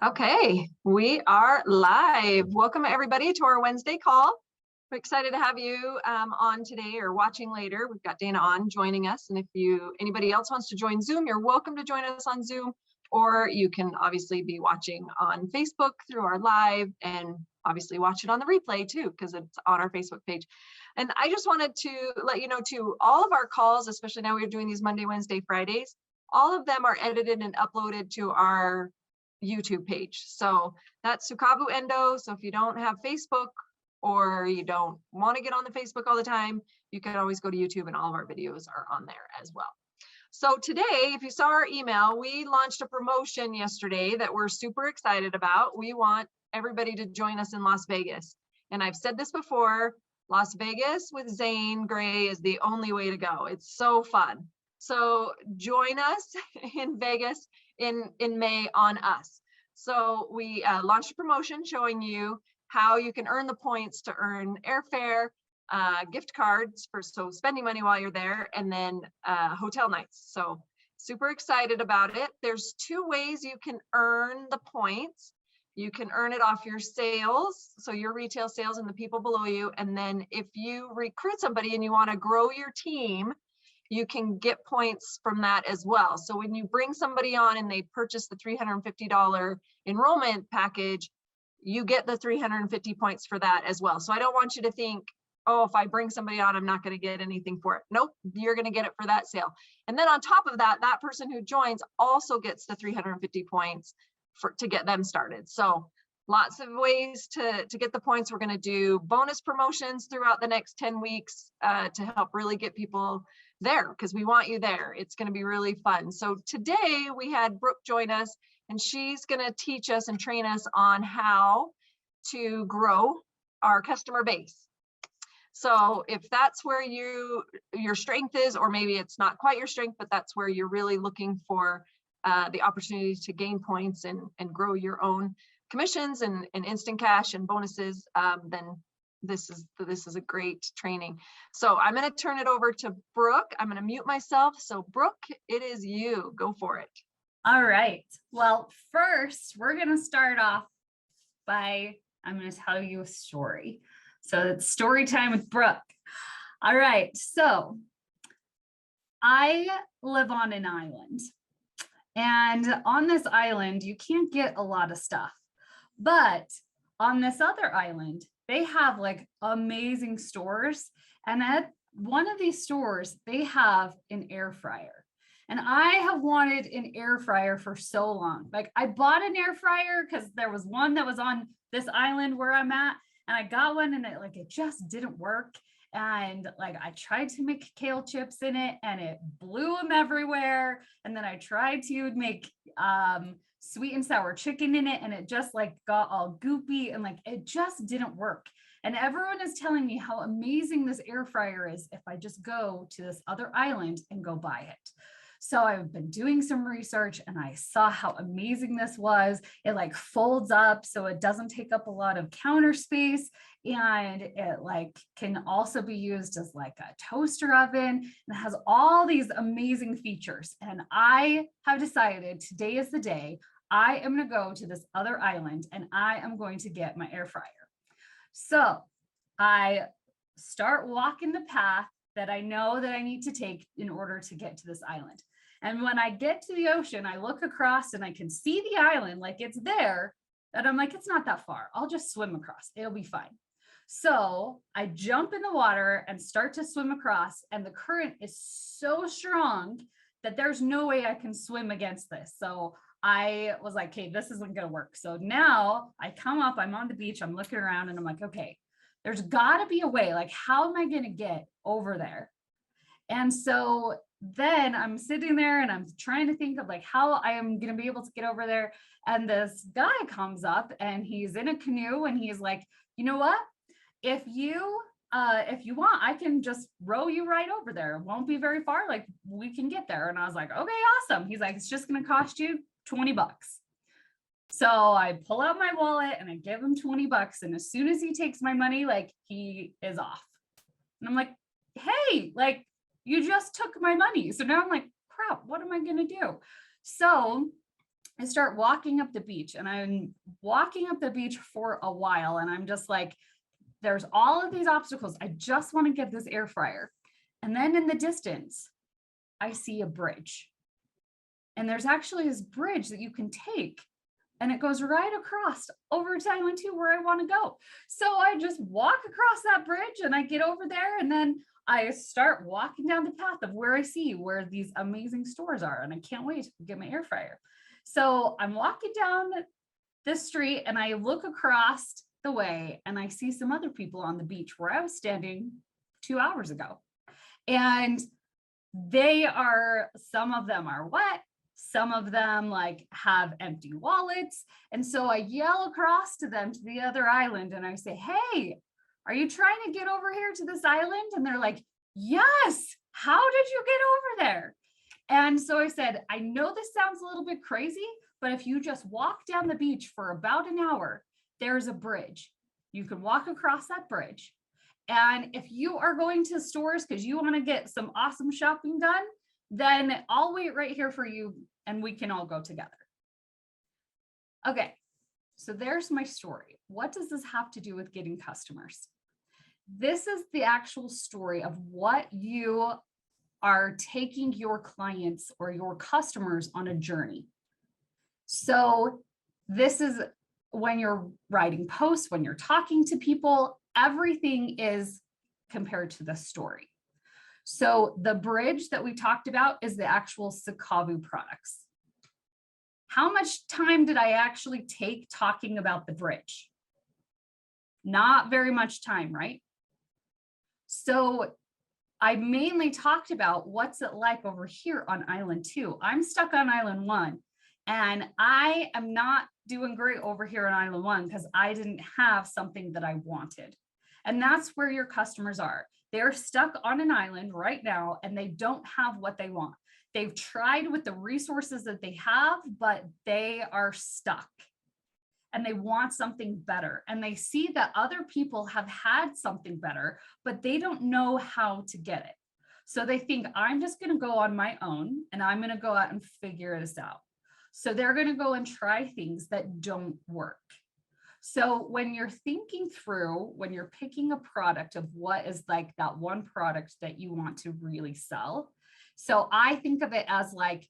Okay, we are live. Welcome everybody to our Wednesday call. We're excited to have you on today or watching later. We've got Dana on joining us, and if anybody else wants to join Zoom, you're welcome to join us on Zoom, or you can obviously be watching on Facebook through our live, and obviously watch it on the replay too, because it's on our Facebook page. And I just wanted to let you know too, all of our calls, especially now we're doing these Monday, Wednesday, Fridays, all of them are edited and uploaded to our YouTube page. So that's Sukabu Endo. So if you don't have Facebook or you don't want to get on the Facebook all the time, you can always go to YouTube, and all of our videos are on there as well. So today, if you saw our email, we launched a promotion yesterday that we're super excited about. We want everybody to join us in Las Vegas. And I've said this before, Las Vegas with Zane Gray is the only way to go. It's so fun. So join us in Vegas in May on us. So we launched a promotion showing you how you can earn the points to earn airfare, gift cards for spending money while you're there, and then hotel nights. So super excited about it. There's two ways you can earn the points. You can earn it off your sales, so your retail sales and the people below you. And then if you recruit somebody and you want to grow your team, you can get points from that as well. So when you bring somebody on and they purchase the $350 enrollment package, you get the 350 points for that as well. So I don't want you to think, oh, if I bring somebody on, I'm not going to get anything for it. Nope, you're going to get it for that sale. And then on top of that, that person who joins also gets the 350 points to get them started. So lots of ways to get the points. We're going to do bonus promotions throughout the next 10 weeks to help really get people there, because we want you there. It's going to be really fun. So today we had Brooke join us, and she's going to teach us and train us on how to grow our customer base. So if that's where your strength is, or maybe it's not quite your strength, but that's where you're really looking for the opportunity to gain points and grow your own commissions and instant cash and bonuses, then this is a great training. So I'm going to turn it over to Brooke. I'm going to mute myself. So Brooke, it is you. Go for it. All right. Well, first, we're going to start off I'm going to tell you a story. So it's story time with Brooke. All right. So I live on an island, and on this island, you can't get a lot of stuff. But on this other island, they have like amazing stores. And at one of these stores, they have an air fryer. And I have wanted an air fryer for so long. Like, I bought an air fryer because there was one that was on this island where I'm at, and I got one, and it just didn't work. And like, I tried to make kale chips in it, and it blew them everywhere. And then I tried to make sweet and sour chicken in it, and it just like got all goopy, and like it just didn't work. And everyone is telling me how amazing this air fryer is if I just go to this other island and go buy it. So I've been doing some research, and I saw how amazing this was. It like folds up so it doesn't take up a lot of counter space, and it like can also be used as like a toaster oven, and it has all these amazing features. And I have decided today is the day I am going to go to this other island, and I am going to get my air fryer. So I start walking the path that I know that I need to take in order to get to this island. And when I get to the ocean, I look across and I can see the island like it's there, and I'm like, it's not that far. I'll just swim across. It'll be fine. So I jump in the water and start to swim across, and the current is so strong that there's no way I can swim against this. So I was like, okay, this isn't going to work. So now I come up, I'm on the beach, I'm looking around, and I'm like, okay, there's got to be a way. Like, how am I going to get over there? And so then I'm sitting there and I'm trying to think of like how I am going to be able to get over there. And this guy comes up, and he's in a canoe, and he's like, you know what? If you want, I can just row you right over there. It won't be very far. Like, we can get there. And I was like, okay, awesome. He's like, it's just going to cost you $20. So I pull out my wallet and I give him $20. And as soon as he takes my money, like, he is off. And I'm like, hey, like, you just took my money. So now I'm like, crap, what am I going to do? So I start walking up the beach, and I'm walking up the beach for a while. And I'm just like, there's all of these obstacles. I just want to get this air fryer. And then in the distance, I see a bridge. And there's actually this bridge that you can take, and it goes right across over to Island 2 where I want to go. So I just walk across that bridge and I get over there, and then I start walking down the path of where I see where these amazing stores are. And I can't wait to get my air fryer. So I'm walking down this street and I look across the way and I see some other people on the beach where I was standing 2 hours ago. And some of them are wet. Some of them like have empty wallets. And so I yell across to them to the other island and I say, hey, are you trying to get over here to this island? And they're like, yes, how did you get over there? And so I said, I know this sounds a little bit crazy, but if you just walk down the beach for about an hour, there's a bridge. You can walk across that bridge. And if you are going to stores because you want to get some awesome shopping done, then I'll wait right here for you and we can all go together. Okay, so there's my story. What does this have to do with getting customers? This is the actual story of what you are taking your clients or your customers on a journey. So this is when you're writing posts, when you're talking to people, everything is compared to the story. So the bridge that we talked about is the actual Sakavu products. How much time did I actually take talking about the bridge? Not very much time, right? So I mainly talked about what's it like over here on Island 2. I'm stuck on Island 1, and I am not doing great over here on Island 1 because I didn't have something that I wanted. And that's where your customers are. They're stuck on an island right now and they don't have what they want. They've tried with the resources that they have, but they are stuck and they want something better. And they see that other people have had something better, but they don't know how to get it. So they think, I'm just going to go on my own and I'm going to go out and figure this out. So they're going to go and try things that don't work. So when you're thinking through, when you're picking a product of what is like that one product that you want to really sell. So I think of it as like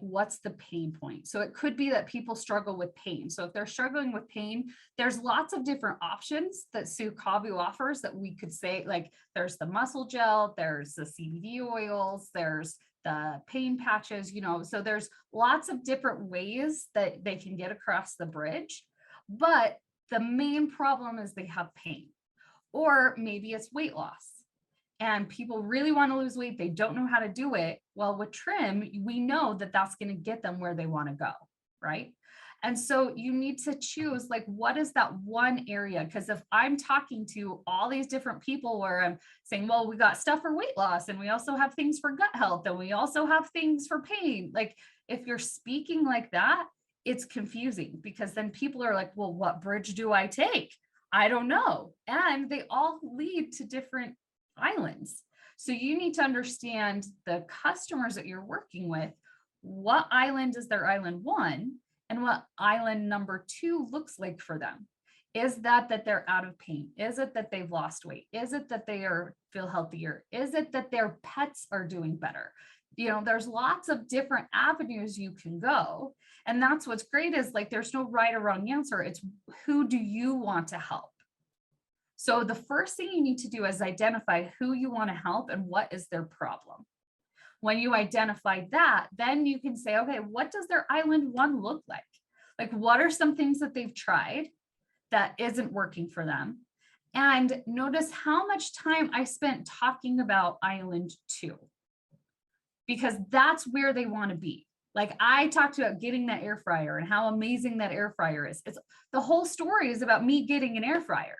what's the pain point? So it could be that people struggle with pain. So if they're struggling with pain, there's lots of different options that Sakavu offers that we could say, like there's the muscle gel, there's the CBD oils, there's the pain patches, so there's lots of different ways that they can get across the bridge. But the main problem is they have pain, or maybe it's weight loss and people really want to lose weight. They don't know how to do it. Well, with Trim, we know that that's going to get them where they want to go, right? And so you need to choose like, what is that one area? Because if I'm talking to all these different people where I'm saying, well, we got stuff for weight loss and we also have things for gut health and we also have things for pain. Like if you're speaking like that, it's confusing because then people are like, well, what bridge do I take? I don't know. And they all lead to different islands. So you need to understand the customers that you're working with. What island is their island 1 and what island number 2 looks like for them? Is that they're out of pain? Is it that they've lost weight? Is it that they feel healthier? Is it that their pets are doing better? There's lots of different avenues you can go. And that's what's great is like, there's no right or wrong answer. It's who do you want to help? So the first thing you need to do is identify who you want to help and what is their problem. When you identify that, then you can say, okay, what does their island 1 look like? Like, what are some things that they've tried that isn't working for them? And notice how much time I spent talking about island 2, because that's where they want to be. Like I talked about getting that air fryer and how amazing that air fryer is. It's the whole story is about me getting an air fryer.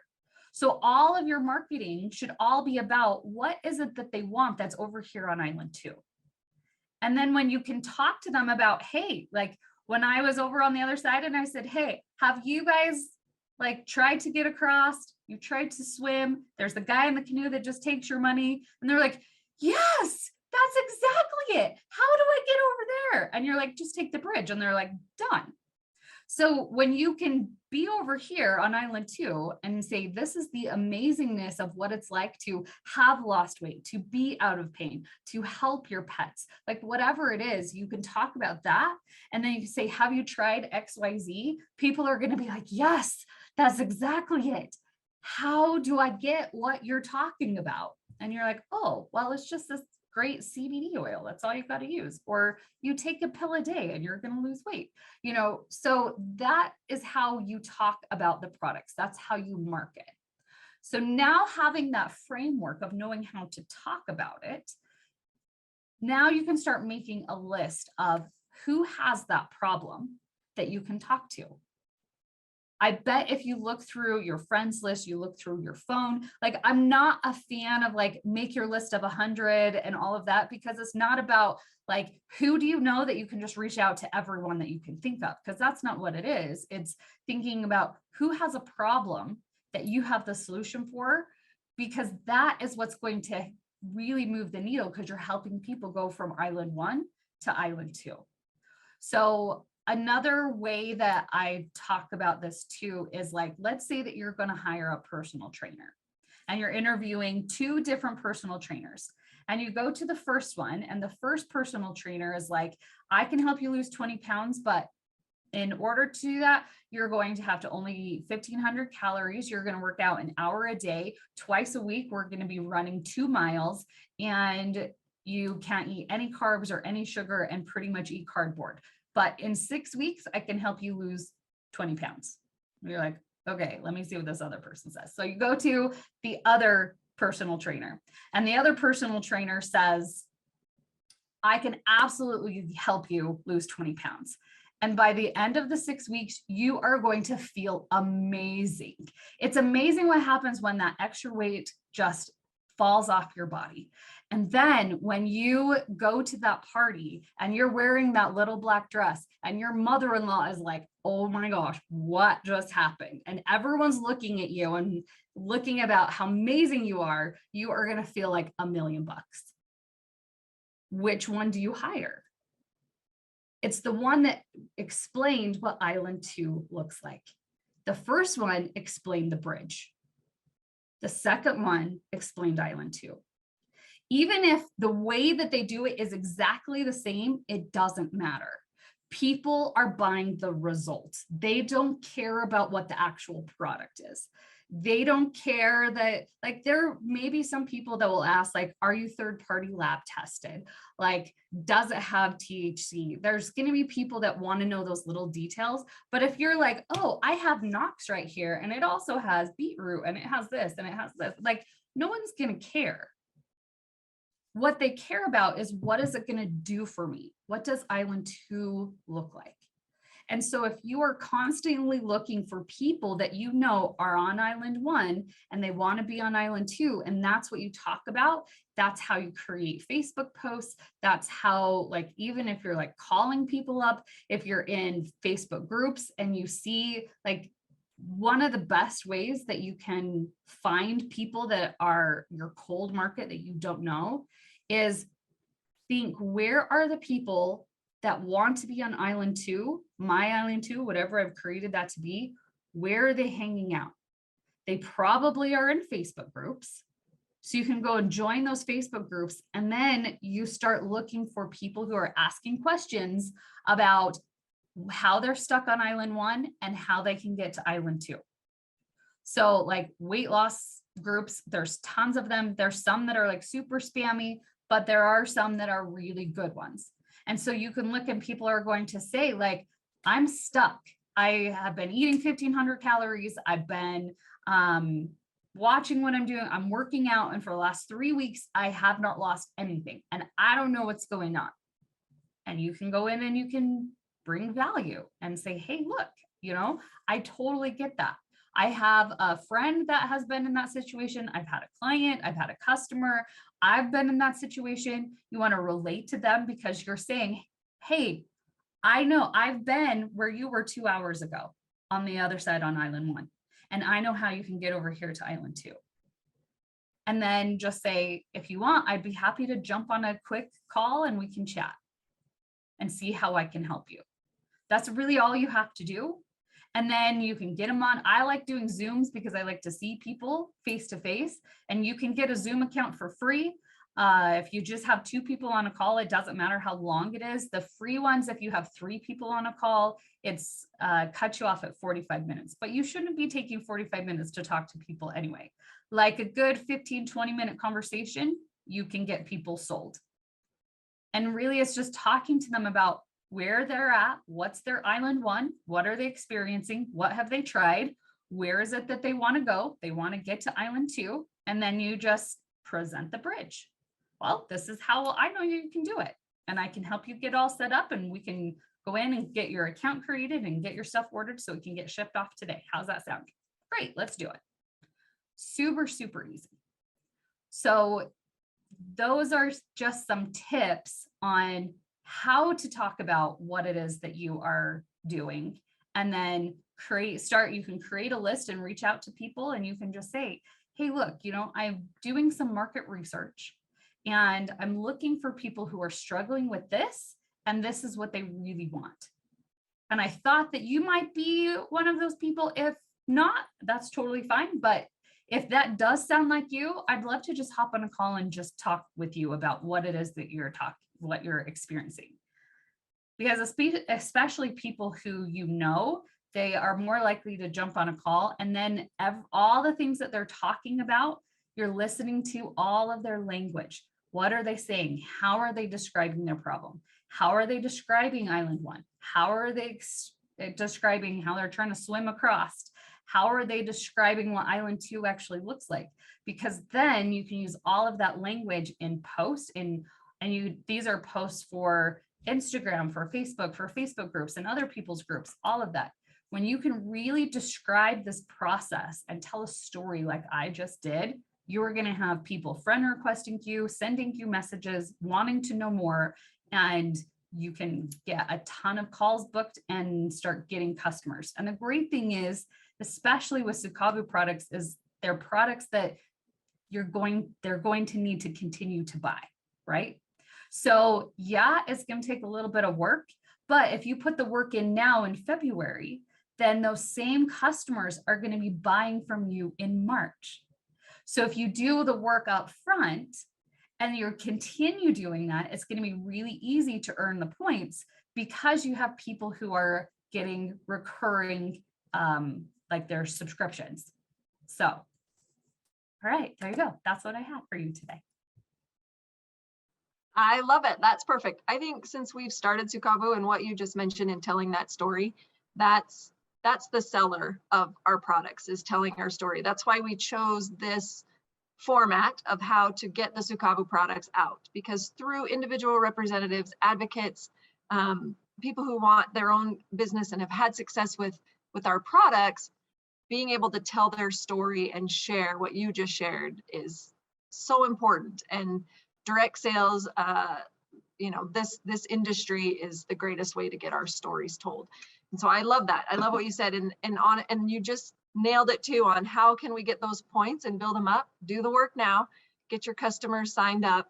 So all of your marketing should all be about what is it that they want that's over here on island 2. And then when you can talk to them about, hey, like when I was over on the other side and I said, hey, have you guys like tried to get across? You tried to swim. There's the guy in the canoe that just takes your money. And they're like, yes, That's exactly it. How do I get over there? And you're like, just take the bridge. And they're like, done. So when you can be over here on island 2 and say, this is the amazingness of what it's like to have lost weight, to be out of pain, to help your pets, like whatever it is, you can talk about that. And then you can say, have you tried XYZ? People are going to be like, yes, that's exactly it. How do I get what you're talking about? And you're like, oh, well, it's just this great CBD oil. That's all you've got to use. Or you take a pill a day and you're going to lose weight. So that is how you talk about the products. That's how you market. So now having that framework of knowing how to talk about it, now you can start making a list of who has that problem that you can talk to. I bet if you look through your friends list, you look through your phone, like I'm not a fan of like make your list of 100 and all of that, because it's not about like, who do you know that you can just reach out to everyone that you can think of? Because that's not what it is. It's thinking about who has a problem that you have the solution for, because that is what's going to really move the needle, because you're helping people go from island 1 to island 2. So another way that I talk about this too is like, let's say that you're going to hire a personal trainer and you're interviewing 2 different personal trainers, and you go to the first one, and the first personal trainer is like, I can help you lose 20 pounds, but in order to do that, you're going to have to only eat 1,500 calories. You're going to work out an hour a day, twice a week. We're going to be running 2 miles, and you can't eat any carbs or any sugar and pretty much eat cardboard. But in 6 weeks, I can help you lose 20 pounds. And you're like, okay, let me see what this other person says. So you go to the other personal trainer, and the other personal trainer says, I can absolutely help you lose 20 pounds. And by the end of the 6 weeks, you are going to feel amazing. It's amazing what happens when that extra weight just falls off your body. And then when you go to that party and you're wearing that little black dress and your mother-in-law is like, oh my gosh, what just happened? And everyone's looking at you and looking about how amazing you are going to feel like $1 million. Which one do you hire? It's the one that explained what island 2 looks like. The first one explained the bridge. The second one explained island 2. Even if the way that they do it is exactly the same, it doesn't matter. People are buying the results. They don't care about what the actual product is. They don't care that, like, there may be some people that will ask, like, are you third-party lab tested? Like, does it have THC? There's going to be people that want to know those little details. But if you're like, oh, I have Knox right here, and it also has beetroot, and it has this, and it has this, like, no one's going to care. What they care about is, what is it going to do for me? What does island 2 look like? And so if you are constantly looking for people that you know are on island 1 and they want to be on island 2, and that's what you talk about, that's how you create Facebook posts. That's how, like, even if you're like calling people up, if you're in Facebook groups and you see, like, one of the best ways that you can find people that are your cold market that you don't know is think, where are the people that want to be on island 2, my island 2, whatever I've created that to be, where are they hanging out? They probably are in Facebook groups. So you can go and join those Facebook groups, and then you start looking for people who are asking questions about how they're stuck on island 1 and how they can get to island 2. So like weight loss groups, there's tons of them. There's some that are like super spammy, but there are some that are really good ones. And so you can look and people are going to say, like, I'm stuck. I have been eating 1,500 calories. I've been watching what I'm doing. I'm working out. And for the last 3 weeks, I have not lost anything. And I don't know what's going on. And you can go in and you can bring value and say, hey, look, I totally get that. I have a friend that has been in that situation. I've had a client, I've had a customer. I've been in that situation. You want to relate to them because you're saying, hey, I know I've been where you were 2 hours ago on the other side on island 1. And I know how you can get over here to island 2. And then just say, if you want, I'd be happy to jump on a quick call and we can chat and see how I can help you. That's really all you have to do. And then you can get them on. I like doing Zooms because I like to see people face to face, and you can get a Zoom account for free. If you just have 2 people on a call, it doesn't matter how long it is. The free ones, if you have 3 people on a call, it's cut you off at 45 minutes, but you shouldn't be taking 45 minutes to talk to people anyway. Like a good 15-20 minute conversation, you can get people sold. And really it's just talking to them about where they're at, what's their island 1, what are they experiencing, what have they tried, where is it that they want to go, they want to get to island 2, and then you just present the bridge. Well, this is how I know you can do it, and I can help you get all set up, and we can go in and get your account created and get your stuff ordered so it can get shipped off today. How's that sound? Great, let's do it. Super, super easy. So those are just some tips on how to talk about what it is that you are doing, and then you can create a list and reach out to people, and you can just say, hey, look, I'm doing some market research and I'm looking for people who are struggling with this, and this is what they really want. And I thought that you might be one of those people. If not, that's totally fine. But if that does sound like you, I'd love to just hop on a call and just talk with you about what it is that what you're experiencing. Because especially people who they are more likely to jump on a call, and then all the things that they're talking about, you're listening to all of their language. What are they saying? How are they describing their problem? How are they describing island 1? How are they describing how they're trying to swim across? How are they describing what island 2 actually looks like? Because then you can use all of that language in posts, these are posts for Instagram, for Facebook groups and other people's groups, all of that. When you can really describe this process and tell a story like I just did, you're going to have people friend requesting you, sending you messages, wanting to know more, and you can get a ton of calls booked and start getting customers. And the great thing is, especially with Sukavu products, is they're products that they're going to need to continue to buy, right? So yeah, it's going to take a little bit of work, but if you put the work in now in February, then those same customers are going to be buying from you in March. So if you do the work up front and you continue doing that, it's going to be really easy to earn the points because you have people who are getting recurring, like their subscriptions. So, all right, there you go. That's what I have for you today. I love it. That's perfect. I think since we've started Sukavu and what you just mentioned in telling that story, that's the seller of our products, is telling our story. That's why we chose this format of how to get the Sukavu products out, because through individual representatives, advocates, people who want their own business and have had success with our products, being able to tell their story and share what you just shared is so important. And direct sales, this industry is the greatest way to get our stories told. And so I love that. I love what you said, and you just nailed it too on how can we get those points and build them up. Do the work now, get your customers signed up,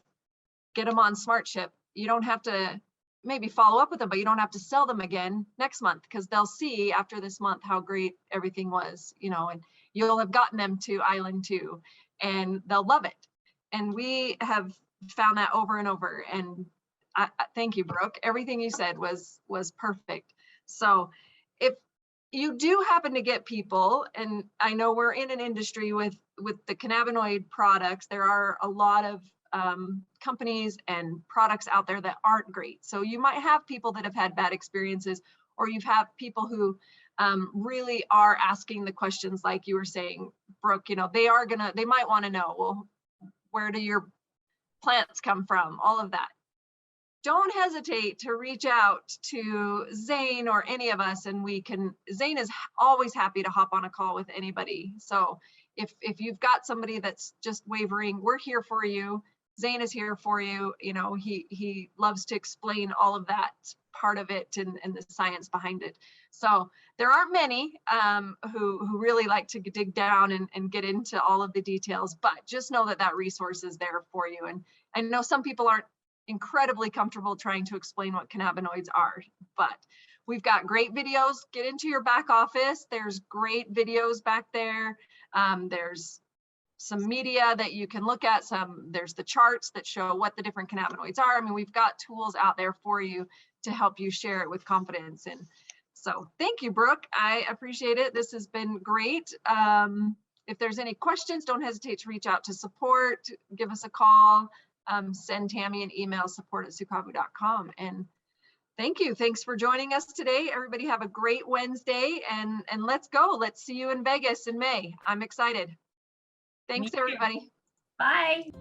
get them on SmartShip. You don't have to maybe follow up with them, but you don't have to sell them again next month, because they'll see after this month how great everything was, and you'll have gotten them to Island 2 and they'll love it. And we have found that over and over. And I thank you, Brooke. Everything you said was perfect. So if you do happen to get people, and I know we're in an industry with the cannabinoid products, there are a lot of companies and products out there that aren't great. So you might have people that have had bad experiences, or you've had people who really are asking the questions like you were saying, Brooke, they might want to know, well, where do your plants come from? All of that. Don't hesitate to reach out to Zane or any of us, and Zane is always happy to hop on a call with anybody. So if you've got somebody that's just wavering, we're here for you. Zane is here for you. You know, he loves to explain all of that part of it and the science behind it. So there aren't many who really like to dig down and get into all of the details, but just know that that resource is there for you. And I know some people aren't incredibly comfortable trying to explain what cannabinoids are, but we've got great videos. Get into your back office. There's great videos back there. There's some media that you can look at. There's the charts that show what the different cannabinoids are. I mean, we've got tools out there for you to help you share it with confidence. And so thank you, Brooke. I appreciate it. This has been great. If there's any questions, don't hesitate to reach out to support, give us a call, send Tammy an email, support@sukavu.com. And thank you. Thanks for joining us today. Everybody have a great Wednesday, and let's go. Let's see you in Vegas in May. I'm excited. Thanks, everybody. Bye.